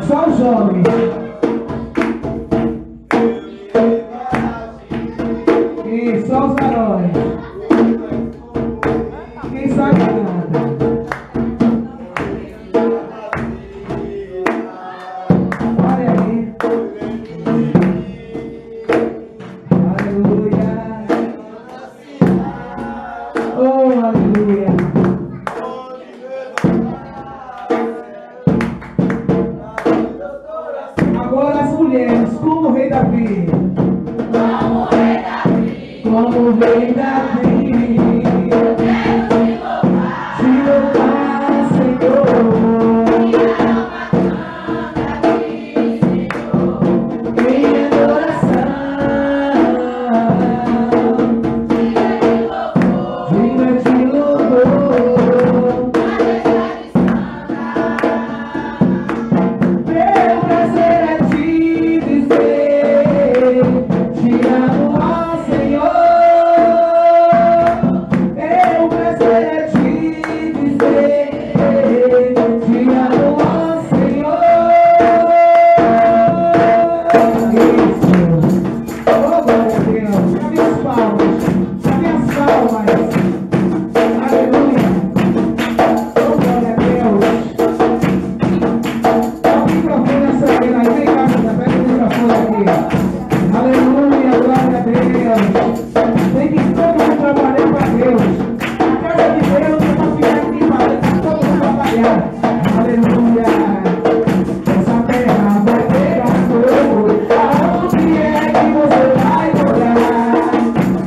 Só os homens. E só os varões. Quem sabe nada. Olha aí. Aleluia. Oh, aleluia. Agora as mulheres, como o rei Davi. Como o rei Davi. Como o rei Davi. Te louvar, Senhor. Em adoração. Digna de louvor. Meu prazer é te dizer, te amo, ó Senhor. Meu prazer é te dizer, te amo, ó Senhor. Isso. Oh, glória a Deus. Cadê as palmas? Cadê as palmas? Aleluia. Oh, glória a Deus. Dá o microfone nessa vez aí. Vem cá, filha. Pega o microfone aqui. Aleluia, glória a Deus. Tem que todo mundo trabalhar para Deus. A casa de Deus é uma filha aqui para todo mundo trabalhar. Aleluia. Essa terra vai pegar fogo. Aonde é que você vai morar?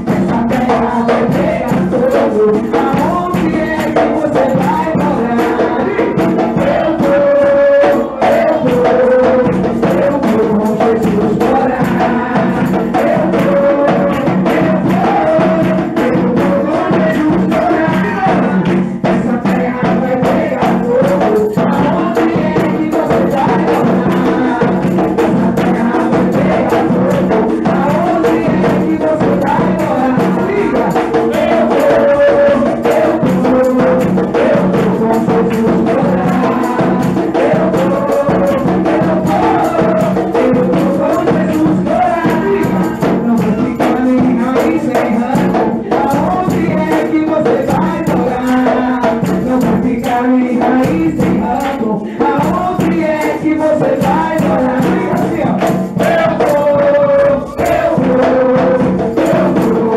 Essa terra vai pegar fogo. Aonde é que você vai morar? Eu vou com Jesus morar. Eu vou com Jesus morar. Essa terra vai pegar fogo. Aonde é que você vai morar? Essa terra vai pegar fogo. Aonde é que você vai morar? Diga, eu vou com Jesus morar. Eu vou com Jesus morar. Diga, não vai ficar nem raiz nem ramo. Aonde é que você vai morar? Não vai ficar nem raiz nem ramo. Aonde é que você vai morar? Diga assim, ó. Eu vou com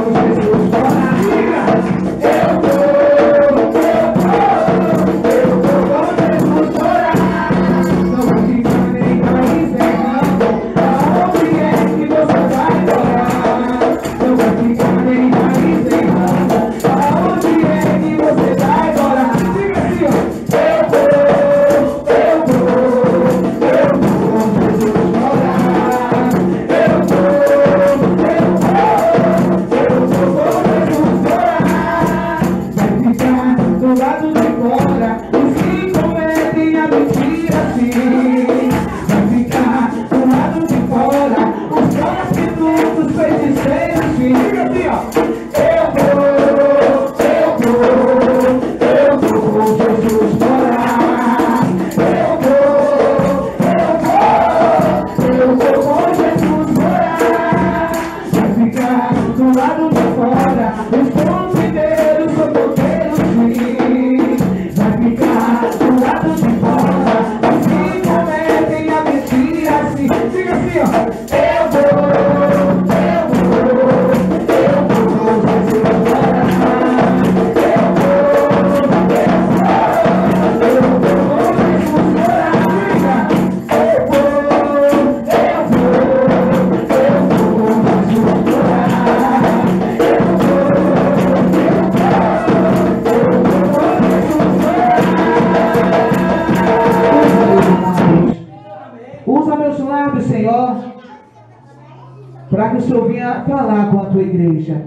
Jesus morar. Diga, eu vou com Jesus morar. Não vai ficar nem raiz nem ramo. Aonde é que você vai morar? Não vai ficar nem raiz nem ramo. Aonde é que você vai morar? Diga assim, ó. Eu vou com Jesus morar. Eu vou com Jesus morar. Vai ficar do lado de fora os que cometem a mentira assim. Vai ficar do lado de fora os prostitutos, feiticeiros sim. Diga assim, ó. Eu vou com Jesus morar. Eu vou com Jesus morar. Vai ficar do lado de fora os ponteiros, fofoceiros sim. Vai ficar do lado de fora os que cometem a mentira assim. Diga assim, ó. Eu vou com Jesus morar. Eu vou com Jesus morar. Diga, eu vou com Jesus morar. Usa meus lábios, Senhor, para que o Senhor venha falar com a tua igreja.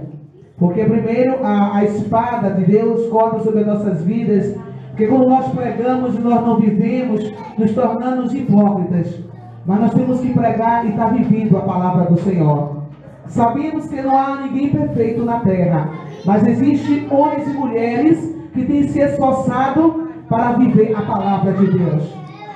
Porque primeiro a espada de Deus corta sobre as nossas vidas. Porque quando nós pregamos e nós não vivemos, nos tornamos hipócritas. Mas nós temos que pregar e estar vivendo a palavra do Senhor. Sabemos que não há ninguém perfeito na terra, mas existem homens e mulheres que têm se esforçado para viver a palavra de Deus.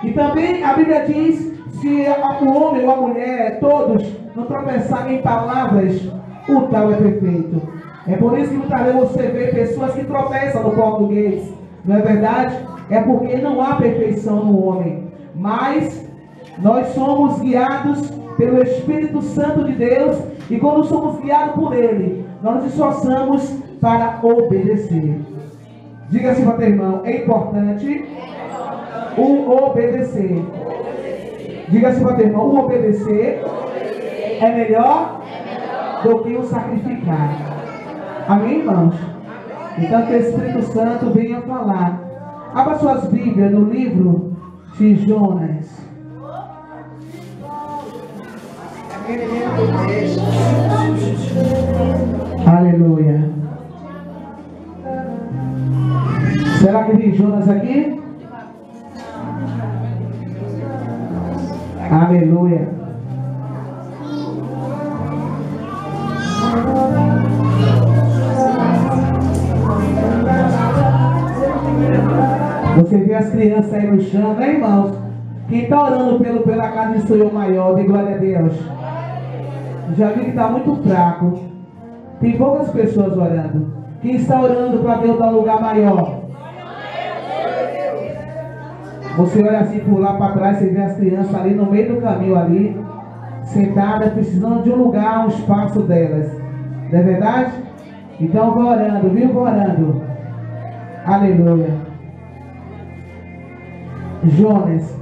E também a Bíblia diz, se o homem ou a mulher, todos, não tropeçarem em palavras, o tal é perfeito. É por isso que muitas vezes você vê pessoas que tropeçam no português. Não é verdade? É porque não há perfeição no homem. Mas nós somos guiados pelo Espírito Santo de Deus. E quando somos guiados por Ele, nós nos esforçamos para obedecer. Diga assim para o teu irmão, é importante o obedecer. Diga assim para o teu irmão, o obedecer é melhor do que o sacrificar. Amém, irmãos? Então que o Espírito Santo venha falar. Abra suas Bíblias no livro de Jonas. Aleluia. Será que tem Jonas aqui? Aleluia. Você vê as crianças aí no chão, né, irmãos? Quem está orando pela casa de Senhor maior, de glória a Deus. Já vi que está muito fraco. Tem poucas pessoas orando. Quem está orando para Deus dar um lugar maior? Você olha assim por lá para trás, você vê as crianças ali no meio do caminho ali, sentadas, precisando de um lugar, um espaço delas. Não é verdade? Então vá orando, viu? Vá orando. Aleluia. Jonas.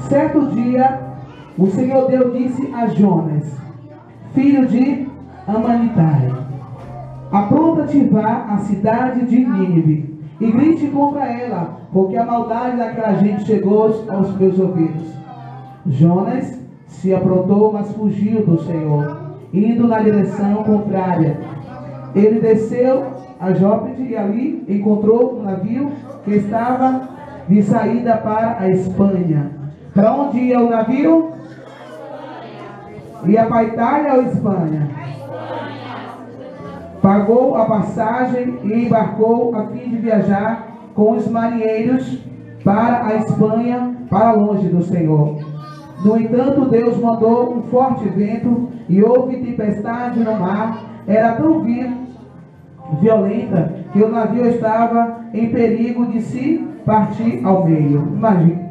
Certo dia, o Senhor Deus disse a Jonas, filho de Amanitai: apronta-te, vá à cidade de Nínive e grite contra ela, porque a maldade daquela gente chegou aos meus ouvidos. Jonas se aprontou, mas fugiu do Senhor, indo na direção contrária. Ele desceu a Jope e ali encontrou um navio que estava de saída para a Espanha. Para onde ia o navio? Ia para a Itália ou Espanha? Pagou a passagem e embarcou a fim de viajar com os marinheiros para a Espanha, para longe do Senhor. No entanto, Deus mandou um forte vento e houve tempestade no mar. Era tão violenta que o navio estava em perigo de se partir ao meio. Imagine.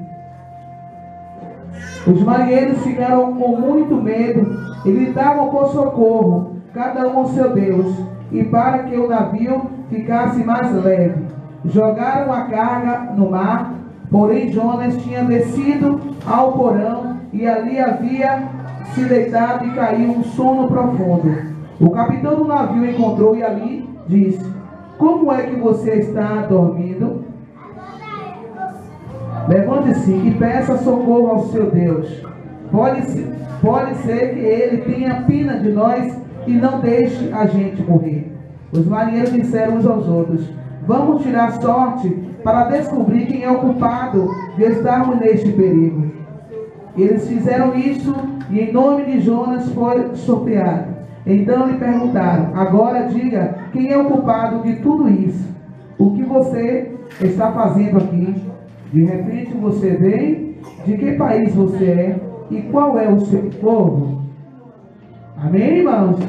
Os marinheiros ficaram com muito medo e gritavam por socorro, cada um ao seu Deus, e para que o navio ficasse mais leve, jogaram a carga no mar. Porém Jonas tinha descido ao porão e ali havia se deitado e caiu um sono profundo. O capitão do navio encontrou e ali disse: como é que você está dormindo? Levante-se e peça socorro ao seu Deus. Pode ser que ele tenha pena de nós e não deixe a gente morrer. Os marinheiros disseram uns aos outros: vamos tirar sorte para descobrir quem é o culpado de estarmos neste perigo. Eles fizeram isso e em nome de Jonas foi sorteado. Então lhe perguntaram: agora diga, quem é o culpado de tudo isso? O que você está fazendo aqui? De repente você vem, de que país você é e qual é o seu povo? Amém, irmãos?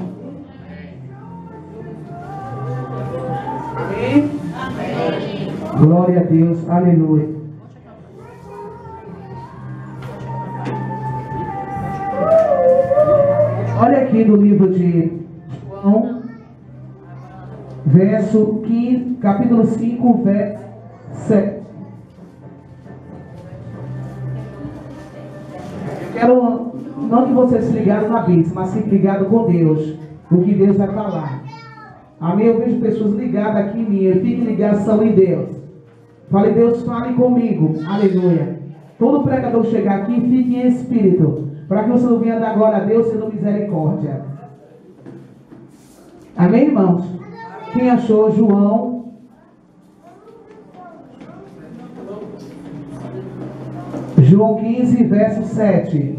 Amém? Amém. Glória a Deus, aleluia. Olha aqui no livro de João, verso 15, capítulo 5, verso 7. Quero não que vocês se ligaram na Bíblia, mas fiquem ligados com Deus, o que Deus vai falar. Amém? Eu vejo pessoas ligadas aqui em mim, fiquem ligados são em Deus. Fale, Deus, fale comigo. Aleluia. Todo pregador chegar aqui, fique em espírito, para que você não venha dar glória a Deus sendo misericórdia. Amém, irmãos? Quem achou? João? João 15, verso 7.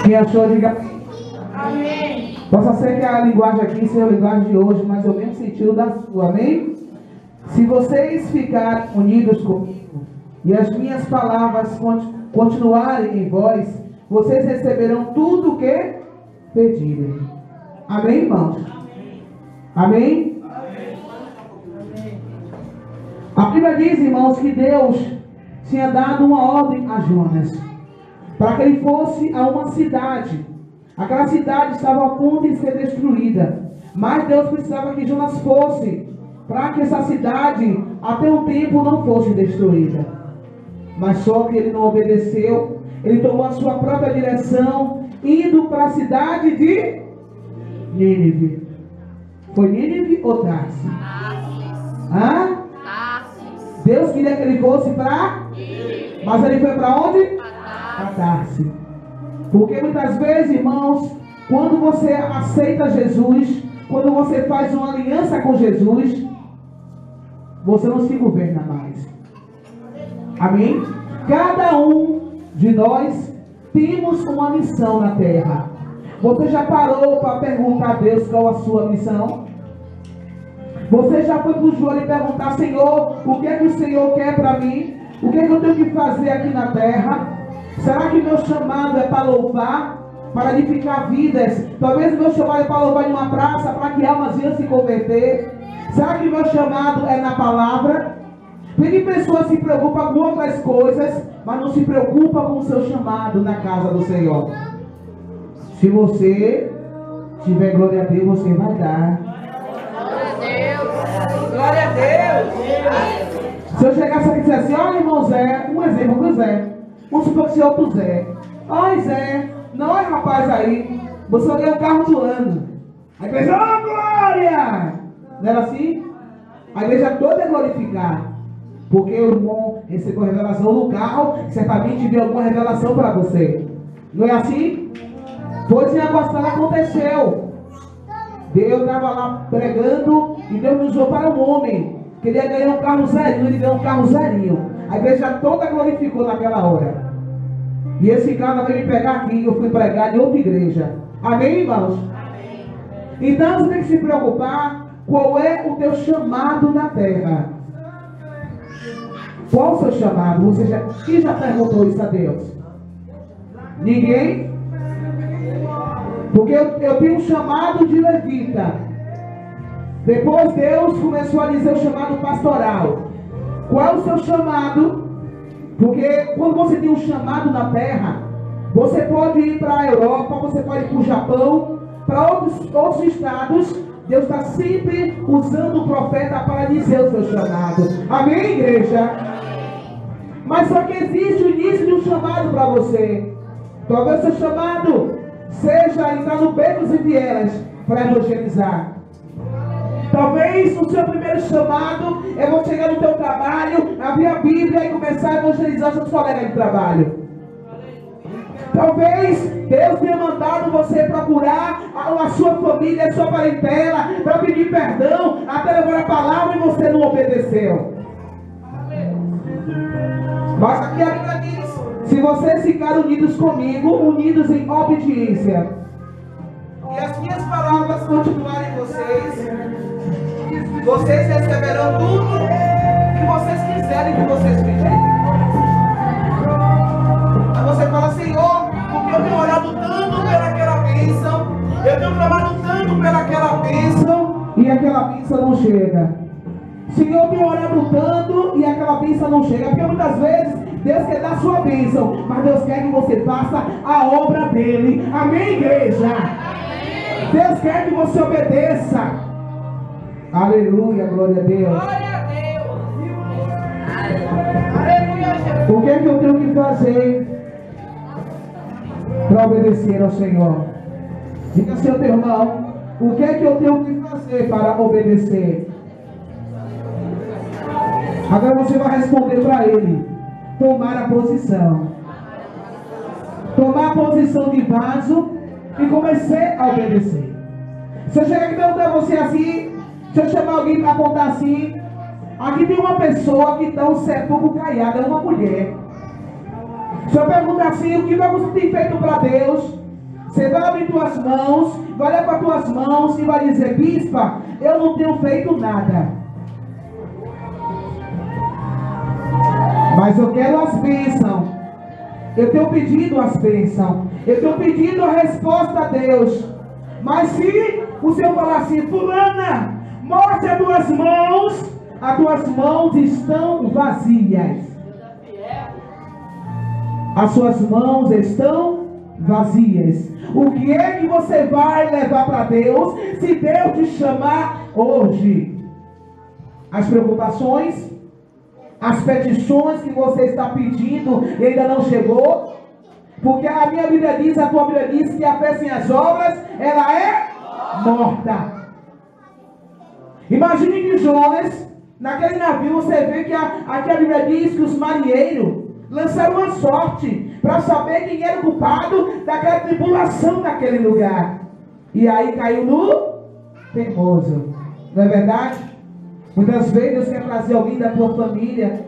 Quem achou, diga Amém. Possa ser que a linguagem aqui seja a linguagem de hoje, mas é o mesmo sentido da sua, amém? Se vocês ficarem unidos comigo e as minhas palavras continuarem em vós, vocês receberão tudo o que pedirem. Amém, irmãos? Amém? A Bíblia diz, irmãos, que Deus tinha dado uma ordem a Jonas para que ele fosse a uma cidade. Aquela cidade estava a ponto de ser destruída, mas Deus precisava que Jonas fosse para que essa cidade até um tempo não fosse destruída. Mas só que ele não obedeceu. Ele tomou a sua própria direção, indo para a cidade de Nínive. Foi Nínive ou Tarsis? Hã? Deus queria que ele fosse para... Mas ele foi para onde? Para Tarsis. Porque muitas vezes, irmãos, quando você aceita Jesus, quando você faz uma aliança com Jesus, você não se governa mais. Amém? Cada um de nós temos uma missão na terra. Você já parou para perguntar a Deus qual a sua missão? Você já foi para o joelho e perguntar: Senhor, o que é que o Senhor quer para mim? O que é que eu tenho que fazer aqui na terra? Será que meu chamado é para louvar? Para edificar vidas? Talvez o meu chamado é para louvar em uma praça, para que almas venham se converter. Será que o meu chamado é na palavra? Porque pessoas se preocupam com outras coisas, mas não se preocupam com o seu chamado na casa do Senhor. Se você tiver glória a Deus, você vai dar. Glória a Deus. Glória a Deus. Se eu chegasse aqui e dissesse assim: olha, irmão Zé, um exemplo com o Zé. Vamos supor que você é outro Zé. Ai, Zé, não é rapaz aí, você vai ganhar o carro do ano. A igreja, oh, glória! Não era assim? A igreja toda é glorificar. Porque o irmão recebeu a revelação do carro, certamente viu alguma revelação para você. Não é assim? Pois em Aguastal aconteceu. Deus estava lá pregando e Deus me usou para um homem. Queria ganhar um carro zerinho, ele ganhou um carro zerinho. A igreja toda glorificou naquela hora. E esse cara veio me pegar aqui e eu fui pregar em outra igreja. Amém, irmãos? Amém. Então você tem que se preocupar qual é o teu chamado na terra. Qual o seu chamado? Quem já perguntou isso a Deus? Ninguém? Porque eu tenho um chamado de levita. Depois Deus começou a dizer o chamado pastoral. Qual é o seu chamado? Porque quando você tem um chamado na terra, você pode ir para a Europa, você pode ir para o Japão, para outros estados. Deus está sempre usando o profeta para dizer o seu chamado. Amém, igreja? Mas só que existe o início de um chamado para você. Talvez o seu chamado seja entrar no becos e vielas para evangelizar. Talvez o seu primeiro chamado é você chegar no teu trabalho, abrir a Bíblia e começar a evangelizar seus colegas de trabalho. Talvez Deus tenha mandado você procurar a sua família, a sua parentela, para pedir perdão, até levar a palavra e você não obedeceu. Mas aqui a Bíblia diz: se vocês ficarem unidos comigo, unidos em obediência, e as minhas palavras continuarem em vocês receberão tudo que vocês quiserem, que vocês pedirem. Aí você fala: Senhor, porque eu tenho orado tanto pelaquela bênção, eu tenho clamado tanto pelaquela bênção, e aquela bênção não chega. Senhor, eu tenho orado tanto e aquela bênção não chega. Porque muitas vezes Deus quer dar a sua bênção, mas Deus quer que você faça a obra dele. Amém, igreja? Amém. Deus quer que você obedeça. Aleluia, glória a Deus. Glória a Deus. Aleluia, Jesus. O que é que eu tenho que fazer para obedecer ao Senhor? Diga assim ao teu irmão: o que é que eu tenho que fazer para obedecer? Agora você vai responder para ele: tomar a posição. Tomar a posição de vaso e comecei a obedecer. Se eu chegar aqui e perguntar a você assim, se eu chamar alguém para apontar assim, aqui tem uma pessoa que está um sepulcro caiado, é uma mulher. Se eu perguntar assim: o que você tem feito para Deus? Você vai abrir tuas mãos, vai olhar para tuas mãos e vai dizer: bispa, eu não tenho feito nada, mas eu quero as bênçãos. Eu tenho pedido as bênçãos. Eu tenho pedido a resposta a Deus. Mas se o Senhor falar assim: fulana, mostre as tuas mãos estão vazias. As suas mãos estão vazias. O que é que você vai levar para Deus se Deus te chamar hoje? As preocupações, as petições que você está pedindo e ainda não chegou? Porque a minha Bíblia diz, a tua Bíblia diz que a fé sem as obras, ela é morta. Imagine que Jonas, naquele navio, você vê que aqui a Bíblia diz que os marinheiros lançaram uma sorte para saber quem era o culpado daquela tribulação naquele lugar. E aí caiu no teimoso. Não é verdade? Muitas vezes Deus quer trazer alguém da tua família,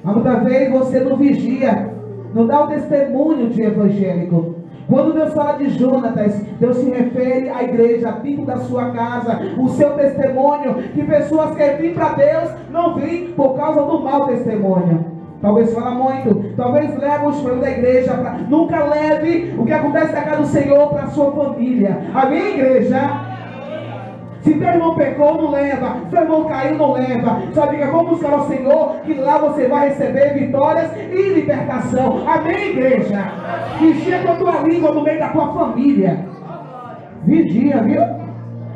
mas muitas vezes você não vigia, não dá o testemunho de evangélico. Quando Deus fala de Jonatas, Deus se refere à igreja, dentro da sua casa, o seu testemunho, que pessoas querem vir para Deus, não vêm por causa do mau testemunho. Talvez fala muito, talvez leve os filhos da igreja para. Nunca leve o que acontece na casa do Senhor para a sua família. Amém, igreja? Se teu irmão pecou, não leva. Se teu irmão caiu, não leva. Só diga: vamos buscar ao Senhor, que lá você vai receber vitórias e libertação. Amém, igreja? Vigia com a tua língua no meio da tua família. Vigia, viu?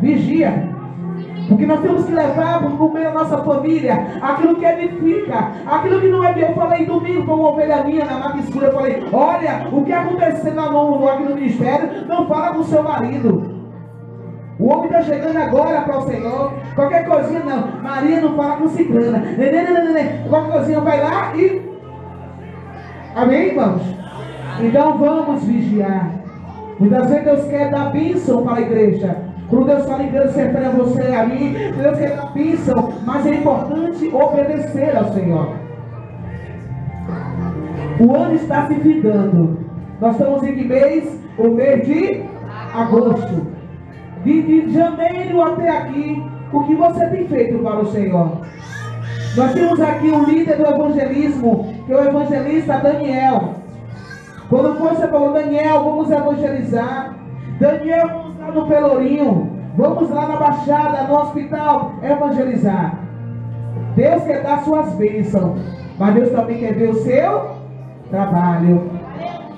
Vigia. Porque nós temos que levar no meio da nossa família aquilo que edifica, aquilo que não é meu. Eu falei domingo com uma ovelha minha na mata escura. Eu falei: olha, o que aconteceu aqui no ministério, não fala com o seu marido. O homem está chegando agora para o Senhor. Qualquer coisinha não. Maria não fala com ciclana. Qualquer coisinha vai lá e... Amém, irmãos? Então vamos vigiar. Muitas vezes Deus quer dar bênção para a igreja. Quando Deus fala em igreja, se refere a você e a mim. Deus quer dar bênção, mas é importante obedecer ao Senhor. O ano está se findando. Nós estamos em que mês? O mês de agosto. De janeiro até aqui, o que você tem feito para o Senhor? Nós temos aqui o líder do evangelismo, que é o evangelista Daniel. Quando você falou: Daniel, vamos evangelizar. Daniel, vamos lá no Pelourinho, vamos lá na Baixada, no hospital, evangelizar. Deus quer dar suas bênçãos, mas Deus também quer ver o seu trabalho.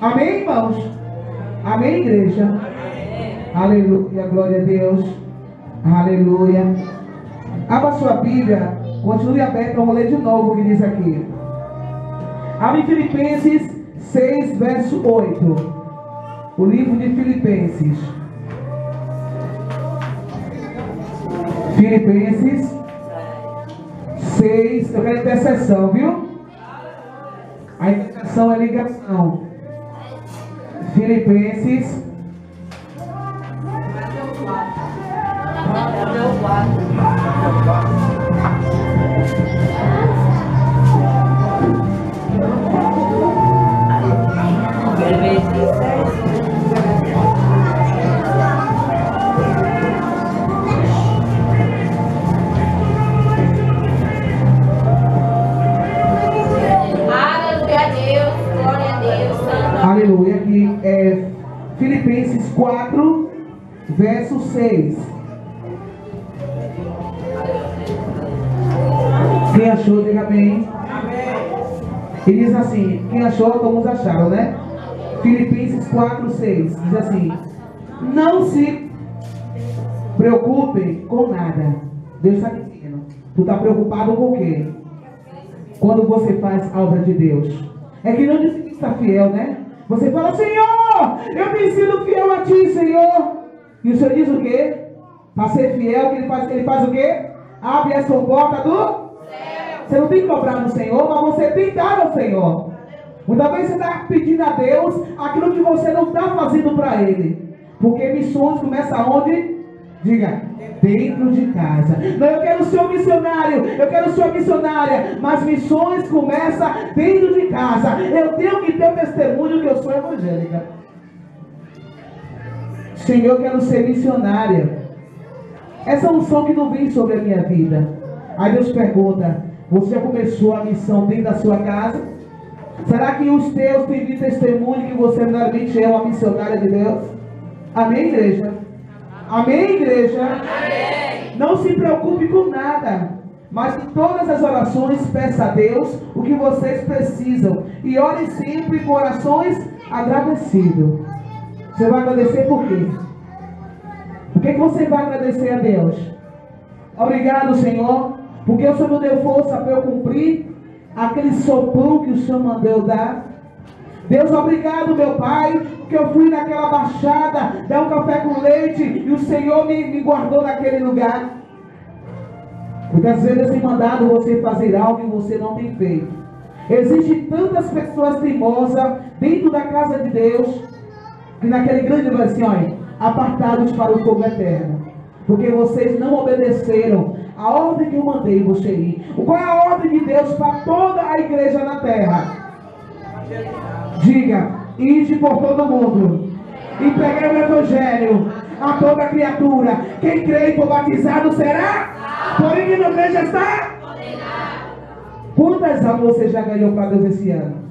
Amém, irmãos? Amém, igreja? Aleluia, glória a Deus. Aleluia. Abra sua Bíblia, continue aberta, vamos ler de novo o que diz aqui. Abre Filipenses 6, verso 8. O livro de Filipenses. Filipenses 6. Eu quero intercessão, viu? A intercessão é ligação. Filipenses. Aleluia, que é Filipenses 4, verso 6. Quem achou, diga amém. E diz assim, quem achou, todos acharam, né? Filipenses 4, 6. Diz assim: não se preocupem com nada. Deus está dizendo: tu está preocupado com o quê? Quando você faz a obra de Deus. É que não diz que está fiel, né? Você fala: Senhor, eu me sinto fiel a ti, Senhor. E o Senhor diz o quê? Para ser fiel, que ele faz o quê? Abre as comportas do céu. Você não tem que cobrar no Senhor, mas você tem que dar ao Senhor. Muitas vezes você está pedindo a Deus aquilo que você não está fazendo para Ele. Porque missões começam onde? Diga: dentro de casa. Não, eu quero ser um missionário, eu quero ser uma missionária, mas missões começam dentro de casa. Eu tenho que ter o testemunho que eu sou evangélica. Senhor, eu quero ser missionária. Essa unção que não vem sobre a minha vida. Aí Deus pergunta: você já começou a missão dentro da sua casa? Será que os teus têm de testemunho que você realmente é uma missionária de Deus? Amém, igreja? Amém, igreja? Amém. Não se preocupe com nada, mas em todas as orações peça a Deus o que vocês precisam. E ore sempre com orações agradecidos. Você vai agradecer por quê? Por que você vai agradecer a Deus? Obrigado, Senhor, porque o Senhor me deu força para eu cumprir aquele soprão que o Senhor mandou eu dar. Deus, obrigado, meu Pai, porque eu fui naquela baixada, dar um café com leite, e o Senhor me guardou naquele lugar. Muitas vezes tem mandado você fazer algo que você não tem feito. Existem tantas pessoas teimosas dentro da casa de Deus, que naquele grande lugar assim, olha, apartados para o fogo eterno, porque vocês não obedeceram a ordem que eu mandei você ir. Qual é a ordem de Deus para toda a igreja na terra? Diga: ide por todo mundo e pregai o evangelho a toda criatura. Quem crê e for batizado será, porém que não crê já está. Quantas almas você já ganhou para Deus esse ano?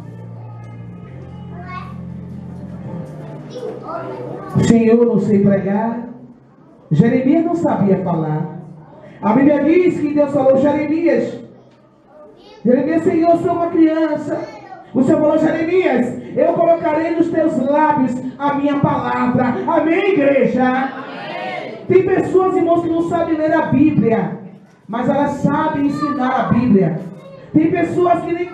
Senhor, eu não sei pregar. Jeremias não sabia falar. A Bíblia diz que Deus falou: Jeremias, Senhor, eu sou uma criança. O Senhor falou: Jeremias, eu colocarei nos teus lábios a minha palavra. Amém, igreja? Amém. Tem pessoas, irmãos, que não sabem ler a Bíblia, mas elas sabem ensinar a Bíblia. Tem pessoas que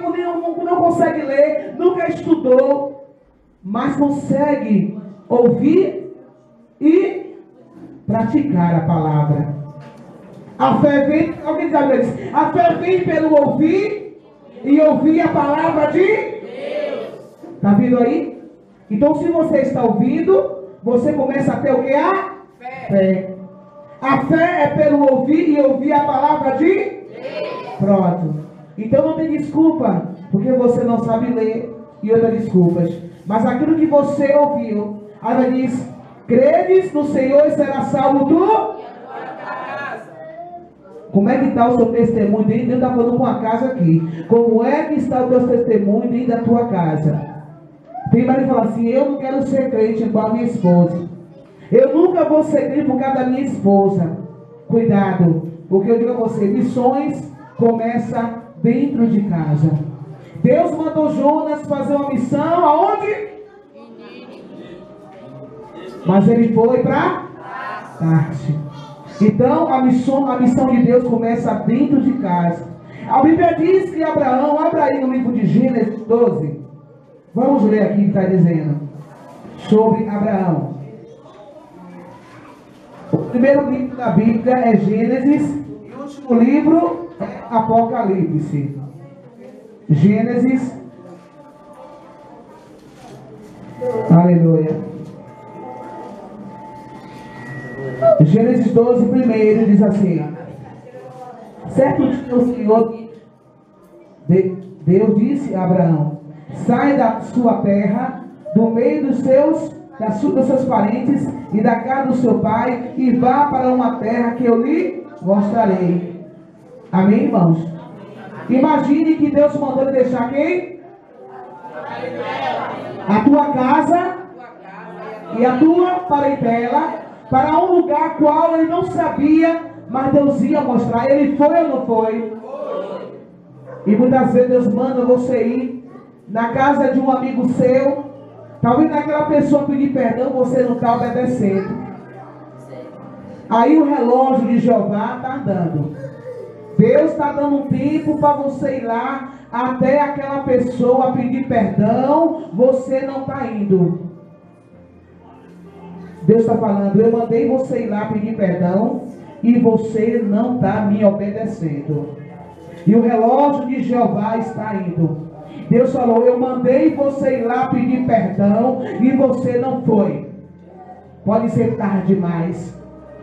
não conseguem ler, nunca estudou, mas consegue ouvir e praticar a palavra. A fé vem, alguém sabe disso? A fé vem pelo ouvir e ouvir a palavra de Deus. Está vindo aí? Então, se você está ouvindo, você começa a ter o que? A fé. A fé é pelo ouvir e ouvir a palavra de Deus. Pronto. Então não tem desculpa, porque você não sabe ler e outras desculpas. Mas aquilo que você ouviu, ela diz: credes no Senhor e será salvo tu. Como é que está o seu testemunho dentro? Deus está falando com a casa aqui. Como é que está o teu testemunho dentro da tua casa? Tem marido que fala assim: eu não quero ser crente igual a minha esposa. Eu nunca vou ser crente por causa da minha esposa. Cuidado, porque eu digo a você: missões começam dentro de casa. Deus mandou Jonas fazer uma missão aonde? Mas ele foi para Tarsis. Então a missão de Deus começa dentro de casa. A Bíblia diz que Abraão, abra aí no livro de Gênesis 12. Vamos ler aqui o que está dizendo sobre Abraão. O primeiro livro da Bíblia é Gênesis e o último livro é Apocalipse. Gênesis. Aleluia. Gênesis 12, primeiro, diz assim: certo dia o Senhor, Deus disse a Abraão: sai da sua terra, do meio dos seus parentes e da casa do seu pai, e vá para uma terra que eu lhe mostrarei. Amém, irmãos? Imagine que Deus mandou ele deixar quem? A tua casa e a tua parentela para um lugar qual ele não sabia, mas Deus ia mostrar. Ele foi ou não foi? E muitas vezes Deus manda você ir na casa de um amigo seu. Talvez naquela pessoa pedir perdão, você não está obedecendo. Aí o relógio de Jeová está andando. Deus está dando um tempo para você ir lá até aquela pessoa pedir perdão. Você não está indo. Deus está falando: eu mandei você ir lá pedir perdão e você não está me obedecendo. E o relógio de Jeová está indo. Deus falou: eu mandei você ir lá pedir perdão e você não foi. Pode ser tarde demais.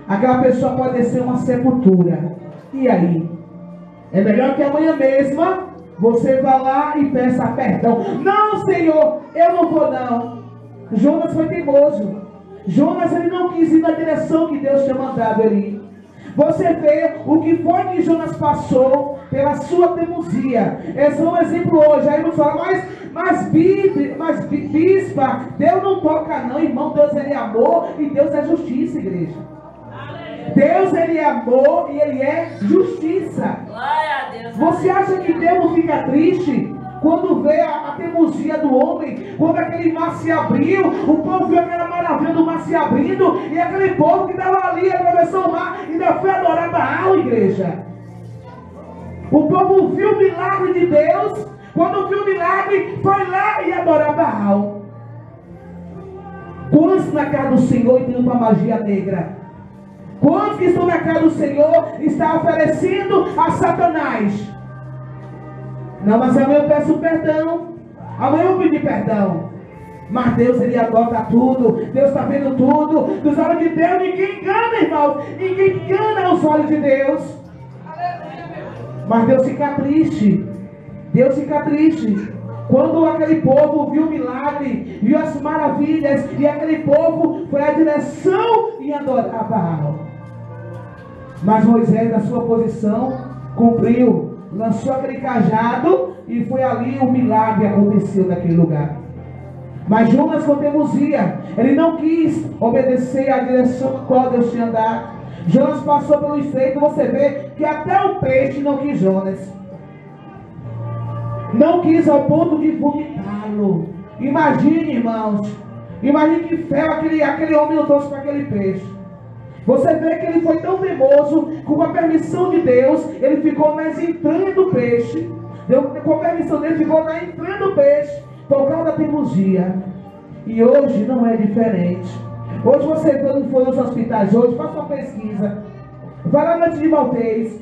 Aquela pessoa pode ser uma sepultura. E aí? É melhor que amanhã mesma você vá lá e peça perdão. Não, Senhor, eu não vou não. Jonas foi teimoso. Jonas, ele não quis ir na direção que Deus tinha mandado ele ir. Você vê o que foi que Jonas passou pela sua teimosia. Esse é um exemplo hoje. Aí não fala, mas bispa, Deus não toca não, irmão. Deus, ele é amor e Deus é justiça, igreja. Deus, ele é amor e ele é justiça. Glória a Deus. Você acha que Deus não fica triste quando vê a teimosia do homem? Quando aquele mar se abriu, o povo viu aquela maravilha do mar se abrindo, e aquele povo que estava ali, atravessou o mar, ainda foi adorar Baal, igreja. O povo viu o milagre de Deus. Quando viu o milagre, foi lá e adorar Baal. Quantos na casa do Senhor entendem para a magia negra? Quantos que estão na casa do Senhor estão oferecendo a Satanás? Não, mas amanhã eu peço perdão. Amanhã eu pedi perdão. Mas Deus, ele adota tudo. Deus está vendo tudo. Dos olhos de Deus, ninguém engana, irmãos. Ninguém engana os olhos de Deus. Mas Deus fica triste. Deus fica triste. Quando aquele povo viu o milagre, viu as maravilhas, e aquele povo foi à direção e adorar Baal. Mas Moisés, na sua posição, cumpriu, lançou aquele cajado, e foi ali o milagre aconteceu naquele lugar. Mas Jonas, com teimosia, ele não quis obedecer à direção a qual Deus tinha dado. Jonas passou pelo estreito. Você vê que até o peixe não quis Jonas. Não quis ao ponto de vomitá-lo. Imagine, irmãos. Imagine que fé aquele homem não trouxe para aquele peixe. Você vê que ele foi tão teimoso, com a permissão de Deus, ele ficou mais entrando o peixe. Com a permissão dele, ficou na entrando o peixe, por causa da teimosia. E hoje não é diferente. Hoje você, quando for nos hospitais, hoje, faça uma pesquisa. Vai lá na de Maltês,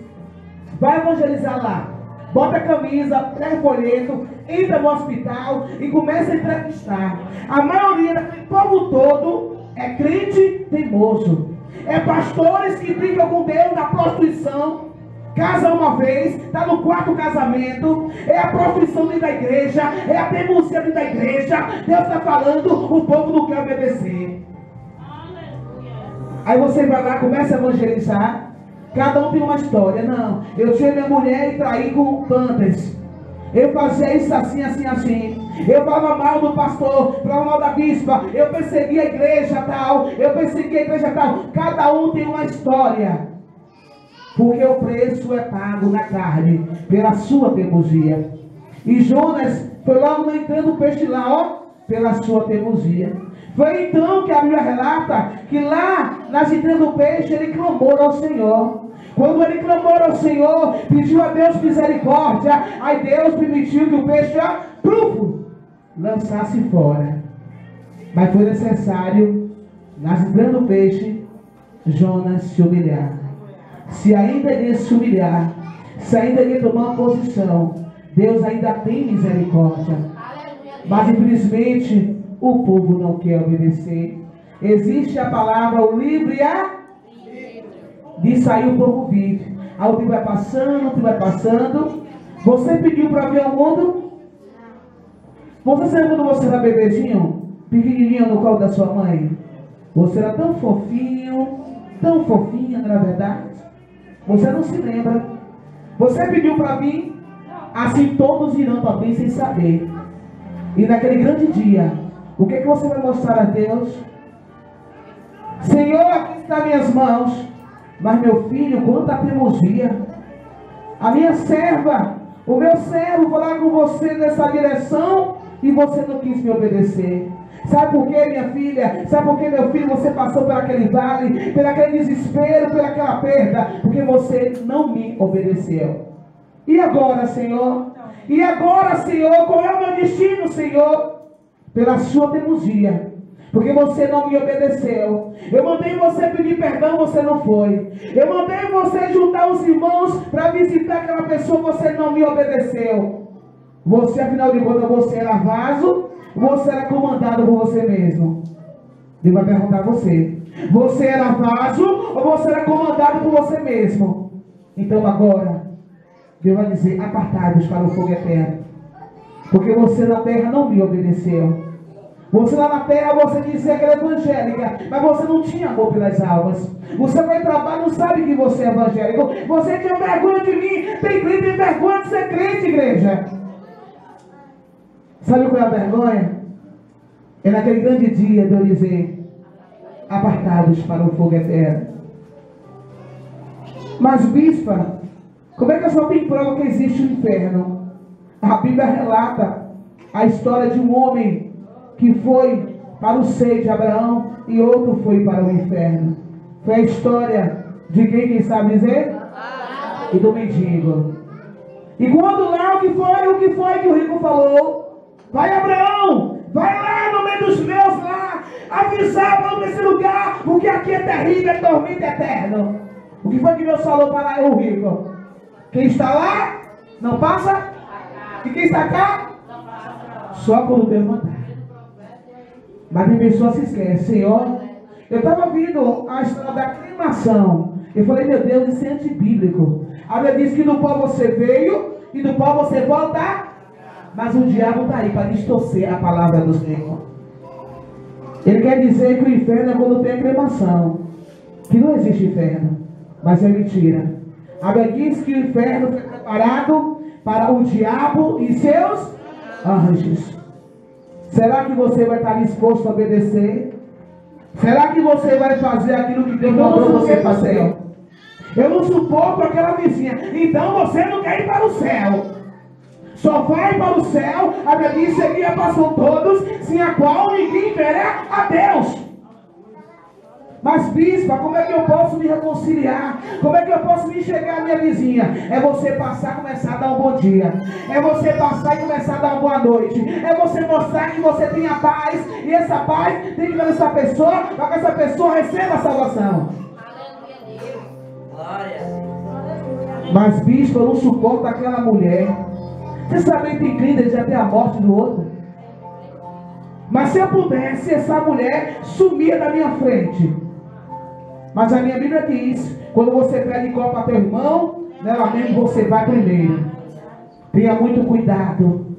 vai evangelizar lá. Bota a camisa, pega o folheto, entra no hospital e começa a entrevistar. A maioria daquele povo todo é crente teimoso. É pastores que brincam com Deus na prostituição. Casa uma vez, está no quarto casamento. É a prostituição dentro da igreja. É a teimosia dentro da igreja. Deus está falando, o povo não quer obedecer. Aí você vai lá, começa a evangelizar. Cada um tem uma história. Não, eu tinha minha mulher e traí com tantas. Eu fazia isso assim, assim, assim. Eu falava mal do pastor, falava mal da bispa. Eu persegui a igreja tal. Eu persegui a igreja tal. Cada um tem uma história. Porque o preço é pago na carne pela sua teimosia. E Jonas foi logo entrando o peixe lá, ó, pela sua teimosia. Foi então que a Bíblia relata que lá, nas entranhas do peixe, ele clamou ao Senhor. Quando ele clamou ao Senhor, pediu a Deus misericórdia, aí Deus permitiu que o peixe, lançasse fora. Mas foi necessário, nas entranhas do peixe, Jonas se humilhar. Se ainda ele se humilhar, se ainda ele tomar uma posição, Deus ainda tem misericórdia. Mas infelizmente o povo não quer obedecer. Existe a palavra o livre de sair, o povo vive. Aí o tempo vai passando, o tempo vai passando. Você pediu para ver o mundo? Você sabe quando você era bebezinho, pequenininho no colo da sua mãe? Você era tão fofinho, tão fofinha, na verdade. Você não se lembra. Você pediu para mim, assim todos irão também sem saber. E naquele grande dia, o que você vai mostrar a Deus? Senhor, aqui está minhas mãos. Mas meu filho, quanta teimosia. A minha serva, o meu servo foi lá com você nessa direção e você não quis me obedecer. Sabe por quê, minha filha? Sabe por quê, meu filho? Você passou por aquele vale, por aquele desespero, por aquela perda, porque você não me obedeceu. E agora, Senhor? E agora, Senhor, qual é o meu destino, Senhor? Pela sua teimosia, porque você não me obedeceu. Eu mandei você pedir perdão, você não foi. Eu mandei você juntar os irmãos para visitar aquela pessoa, você não me obedeceu. Você, afinal de contas, você era vaso, você era comandado por você mesmo. Deus vai perguntar a você: você era vaso ou você era comandado por você mesmo? Então agora Deus vai dizer: apartai-vos para o fogo eterno, porque você na terra não me obedeceu. Você lá na terra, você dizia que era evangélica, mas você não tinha amor pelas almas. Você vai trabalhar, não sabe que você é evangélico. Você tinha vergonha de mim. Tem crente, tem vergonha de ser crente, igreja. Sabe qual é a vergonha? É naquele grande dia de eu dizer: apartados para o fogo eterno. Mas, bispa, como é que eu só tenho prova que existe o inferno? A Bíblia relata a história de um homem que foi para o seio de Abraão e outro foi para o inferno. Foi a história de quem sabe dizer? E do mendigo. E quando lá, o que foi que o rico falou? Vai, Abraão, vai lá no meio dos meus lá, avisar para esse lugar, porque aqui é terrível, é tormento eterno. O que foi que Deus falou para o rico? Quem está lá, não passa. E quem está cá, só quando Deus mandar. Mas a pessoa se esquece. Senhor, eu estava vendo a história da cremação. Eu falei, meu Deus, isso é antibíblico. A Bíblia diz que do pó você veio e do pó você volta. Mas o diabo está aí para distorcer a palavra do Senhor. Ele quer dizer que o inferno é quando tem a cremação. Que não existe inferno, mas é mentira. A Bíblia diz que o inferno foi preparado para o diabo e seus anjos. Será que você vai estar disposto a obedecer? Será que você vai fazer aquilo que Deus mandou você fazer? Eu não suporto aquela vizinha. Então você não quer ir para o céu. Só vai para o céu, a Bíblia diz que passam todos, sem a qual ninguém verá a Deus. Mas, bispa, como é que eu posso me reconciliar? Como é que eu posso me enxergar a minha vizinha? É você passar e começar a dar um bom dia. É você passar e começar a dar uma boa noite. É você mostrar que você tem a paz. E essa paz tem que dar essa pessoa, para que essa pessoa receba a salvação. Mas, bispa, eu não suporto aquela mulher. Você sabe que tem crente até a morte do outro? Mas se eu pudesse, essa mulher sumia da minha frente. Mas a minha Bíblia diz, quando você pede copo para teu irmão, nela mesmo você vai primeiro. Tenha muito cuidado.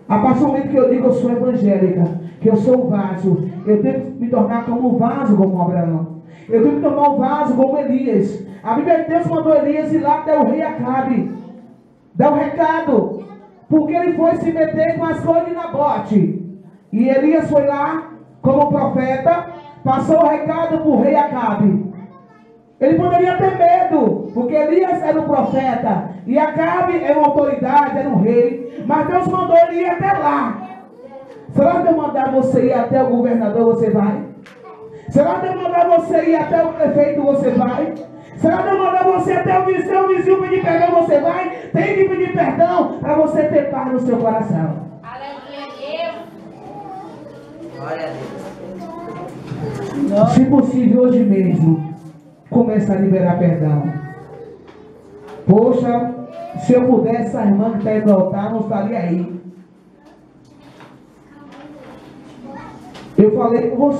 A partir do momento que eu digo que eu sou evangélica, que eu sou o vaso, eu tenho que me tornar como um vaso, como Abraão. Eu tenho que tomar um vaso como Elias. A Bíblia de Deus mandou Elias ir lá até o rei Acabe. Dá um recado. Porque ele foi se meter com as coisas de Nabote. E Elias foi lá como profeta, passou o recado para o rei Acabe. Ele poderia ter medo, porque Elias era um profeta e Acabe era uma autoridade, era um rei. Mas Deus mandou ele ir até lá. Será que eu mandar você ir até o governador, você vai? Será que eu mandar você ir até o prefeito, você vai? Será que eu mandar você até o seu vizinho pedir perdão, você vai? Tem que pedir perdão para você ter paz no seu coração. Glória a Deus. Se possível, hoje mesmo, comece a liberar perdão. Poxa, se eu pudesse, a irmã que está indo ao altar não estaria aí. Eu falei com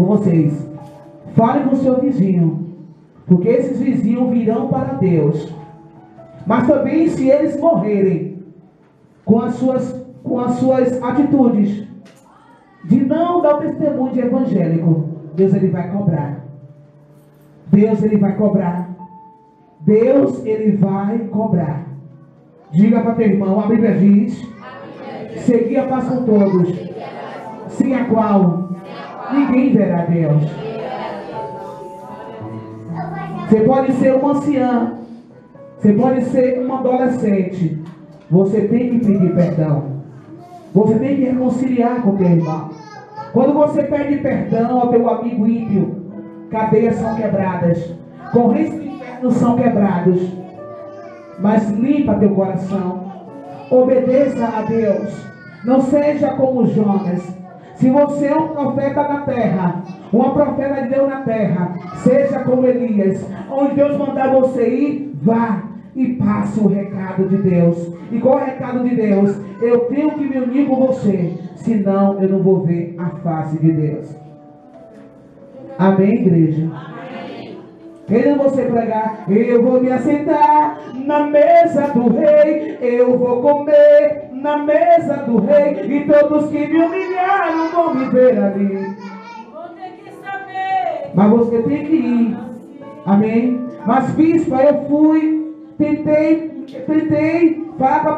vocês, fale com o seu vizinho, porque esses vizinhos virão para Deus. Mas também se eles morrerem com as suas atitudes de não dar o testemunho de evangélico, Deus ele vai cobrar. Deus ele vai cobrar. Deus ele vai cobrar. Diga para teu irmão, a Bíblia diz: seguir a paz com todos, sem a qual ninguém verá Deus. Você pode ser uma anciã, você pode ser uma adolescente. Você tem que pedir perdão. Você tem que reconciliar com o teu irmão. Quando você pede perdão ao teu amigo ímpio, cadeias são quebradas, correntes do inferno são quebrados. Mas limpa teu coração. Obedeça a Deus. Não seja como Jonas. Se você é um profeta na terra, uma profeta de Deus na terra, seja como Elias. Onde Deus mandar você ir, vá e passe o recado de Deus. E qual é o recado de Deus? Eu tenho que me unir com você, senão eu não vou ver a face de Deus. Amém, igreja? Amém. Querendo você pregar, eu vou me assentar na mesa do rei, eu vou comer na mesa do rei, e todos que me humilharem não vão me ver ali. Vou ter que saber. Mas você tem que ir. Amém? Mas, bispa, eu fui, tentei falar com a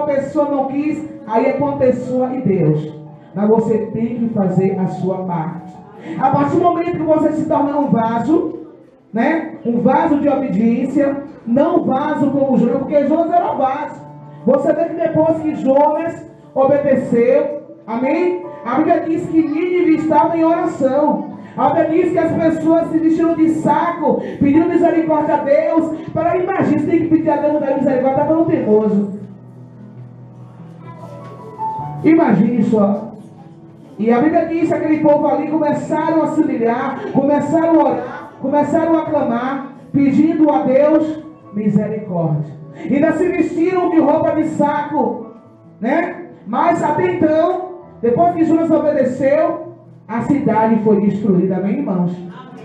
pessoa não quis. Aí é com a pessoa e Deus. Mas você tem que fazer a sua parte. A partir do momento que você se tornar um vaso, né? Um vaso de obediência, não um vaso como Jonas, porque Jonas era um vaso. Você vê que depois que Jonas obedeceu, amém? A Bíblia diz que Nínive estava em oração. A Bíblia diz que as pessoas se vestiram de saco, pedindo misericórdia a Deus. Para imaginar, você tem que pedir a Deus da misericórdia, está falando teimoso. Imagine só. E a Bíblia diz que aquele povo ali começaram a se humilhar, começaram a orar, começaram a clamar, pedindo a Deus misericórdia. Ainda se vestiram de roupa de saco, né? Mas até então, depois que Jonas obedeceu, a cidade foi destruída, amém, irmãos?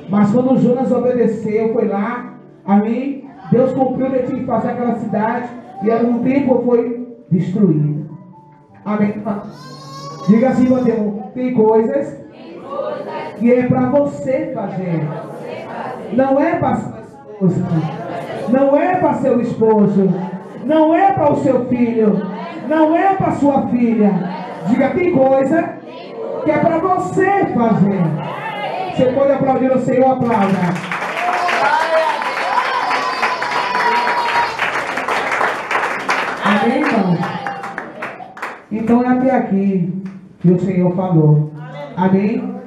Mas quando Jonas obedeceu, foi lá, amém? Deus cumpriu o que tinha que fazer aquela cidade, e ao mesmo tempo foi destruída. Amém, irmãos? Diga assim, meu Deus, tem coisas que é para você fazer. Não é para sua esposa, não é para seu esposo, não é para o seu filho, não é para sua filha. Diga, tem coisa que é para você fazer. Você pode aplaudir o Senhor, aplauda. Amém, irmão? Então é até aqui que o Senhor falou. Amém?